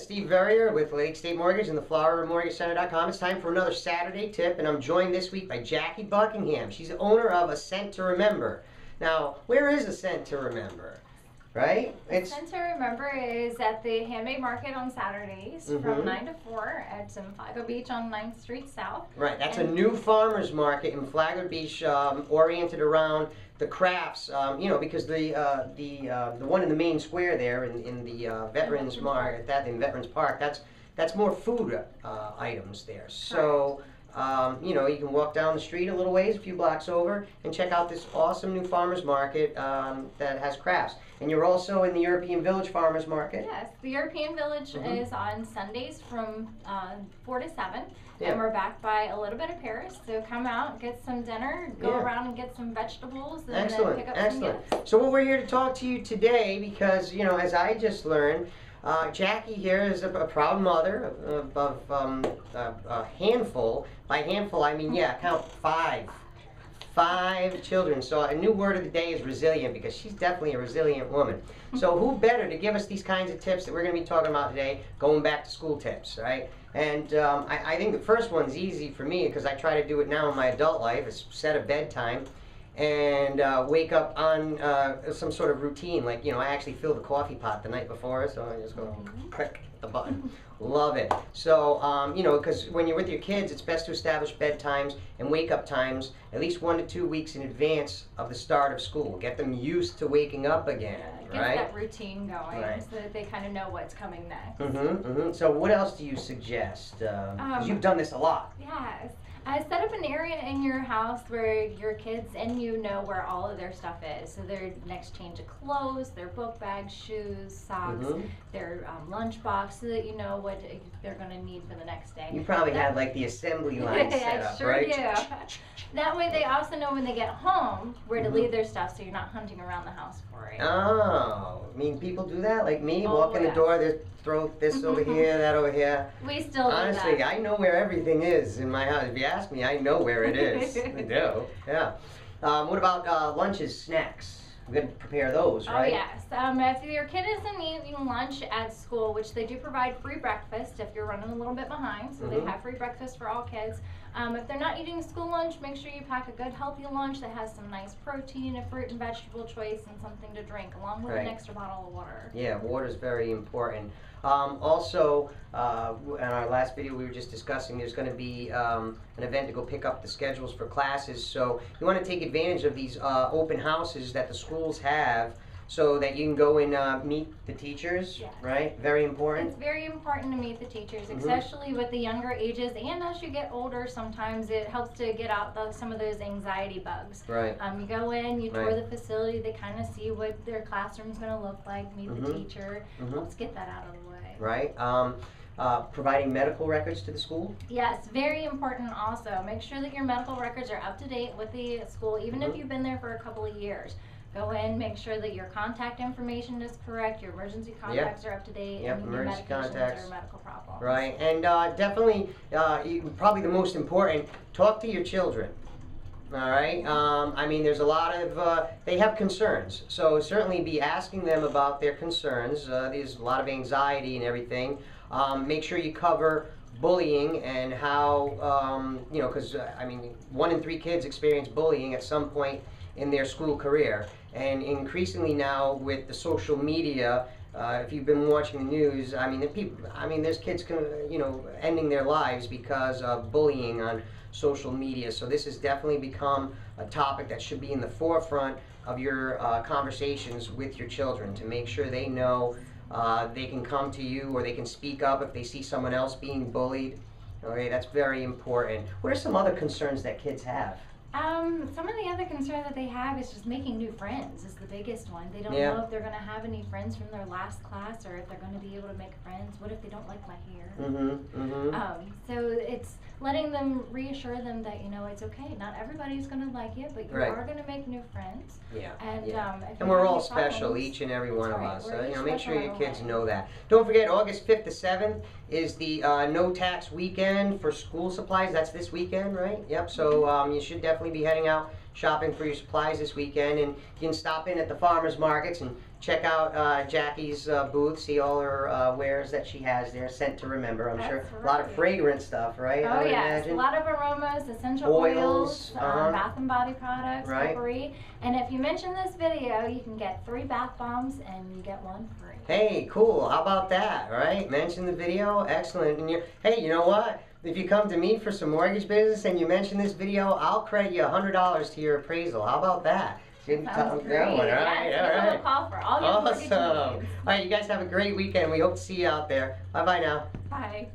Steve Verrier with Lake State Mortgage and the FloridaMortgageCenter.com. It's time for another Saturday tip, and I'm joined this week by Jackie Buckingham. She's the owner of A Cent to Remember. Now, where is A Cent to Remember? Right? A Cent to Remember is at the Handmade Market on Saturdays from 9 to 4 at Flagler Beach on 9th Street South. Right, that's a new farmer's market in Flagler Beach, oriented around the crafts, you know, because the one in the main square there in the Veterans Market, in Veterans Park, that's more food items there. So, you know, you can walk down the street a little ways, a few blocks over, and check out this awesome new farmer's market that has crafts. And you're also in the European Village Farmers Market. Yes, the European Village is on Sundays from 4 to 7. Yeah. And we're backed by a little bit of Paris. So come out, get some dinner, go around and get some vegetables, and then pick up some gifts. So well, we're here to talk to you today because, you know, as I just learned, Jackie here is a proud mother of a handful. By handful, I mean, yeah, count five children. So a new word of the day is resilient, because she's definitely a resilient woman. So who better to give us these kinds of tips that we're going to be talking about today, going back to school tips, right? And I think the first one's easy for me because I try to do it now in my adult life, is set a bedtime and wake up on some sort of routine. Like, you know, I actually fill the coffee pot the night before, so I just go click the button. Love it. So, you know, because when you're with your kids, it's best to establish bedtimes and wake-up times at least 1 to 2 weeks in advance of the start of school. Get them used to waking up again, get right? that routine going so that they kind of know what's coming next. So what else do you suggest? 'Cause you've done this a lot. Yes. Set up an area in your house where your kids and you know where all of their stuff is. So their next change of clothes, their book bags, shoes, socks, their lunch box, so that you know what they're going to need for the next day. You probably had like the assembly line set up, sure right? Do. That way they also know when they get home where to leave their stuff, so you're not hunting around the house for it. Oh, I mean, people do that? Like me, walk in the door, they throw this over here, that over here. We still do that. Honestly, I know where everything is in my house. If you ask me, I know where it is. I do, yeah. What about lunches, snacks? We're going to prepare those, right? Oh, yes. If your kid isn't eating lunch at school, which they do provide free breakfast if you're running a little bit behind, so they have free breakfast for all kids. If they're not eating school lunch, make sure you pack a good healthy lunch that has some nice protein, a fruit and vegetable choice, and something to drink, along with an extra bottle of water. Yeah, water is very important. Also, in our last video we were just discussing, there's going to be an event to go pick up the schedules for classes. So you want to take advantage of these open houses that the schools have, so that you can go and meet the teachers, right? Very important. It's very important to meet the teachers, especially with the younger ages, and as you get older, sometimes it helps to get out some of those anxiety bugs. Right. You go in, you tour the facility, they kind of see what their classroom's going to look like, meet the teacher, helps get that out of the way. Right. Providing medical records to the school? Yes, very important also. Make sure that your medical records are up to date with the school, even if you've been there for a couple of years. Go in, make sure that your contact information is correct, your emergency contacts are up to date, and your medications or medical problems. Right, and definitely, probably the most important, talk to your children. All right. I mean, there's a lot of they have concerns, so certainly be asking them about their concerns. There's a lot of anxiety and everything. Make sure you cover bullying and how you know, because I mean, 1 in 3 kids experience bullying at some point in their school career, and increasingly now with the social media. If you've been watching the news, I mean, there's kids, you know, ending their lives because of bullying on social media. So this has definitely become a topic that should be in the forefront of your conversations with your children, to make sure they know they can come to you, or they can speak up if they see someone else being bullied. Okay, that's very important. What are some other concerns that kids have? Some of the other concerns that they have is just making new friends is the biggest one. They don't know if they're going to have any friends from their last class, or if they're going to be able to make friends. What if they don't like my hair? So it's letting them, reassure them that, you know, it's okay. Not everybody's going to like you, but you are going to make new friends. And we're all special, each and every one of us. So, you know, make sure your kids know that. Don't forget, August 5th to 7th is the no tax weekend for school supplies. That's this weekend, right? Yep. So you should definitely be heading out shopping for your supplies this weekend, and you can stop in at the farmers markets and check out Jackie's booth, see all her wares that she has there, Scent to Remember, I'm sure. That's A lot of right. fragrant stuff, right? I Oh would yes, imagine. a lot of aromas, essential Oils, oils, bath and body products, Right. potpourri. And if you mention this video, you can get 3 bath bombs and you get 1 free. Hey, cool. How about that, right? Mention the video. Excellent. And hey, you know what? If you come to me for some mortgage business and you mention this video, I'll credit you $100 to your appraisal. How about that? Sounds great. That one. All right, Yes, all give them right. a call for all your mortgage Awesome. needs. All right, you guys have a great weekend. We hope to see you out there. Bye-bye now. Bye.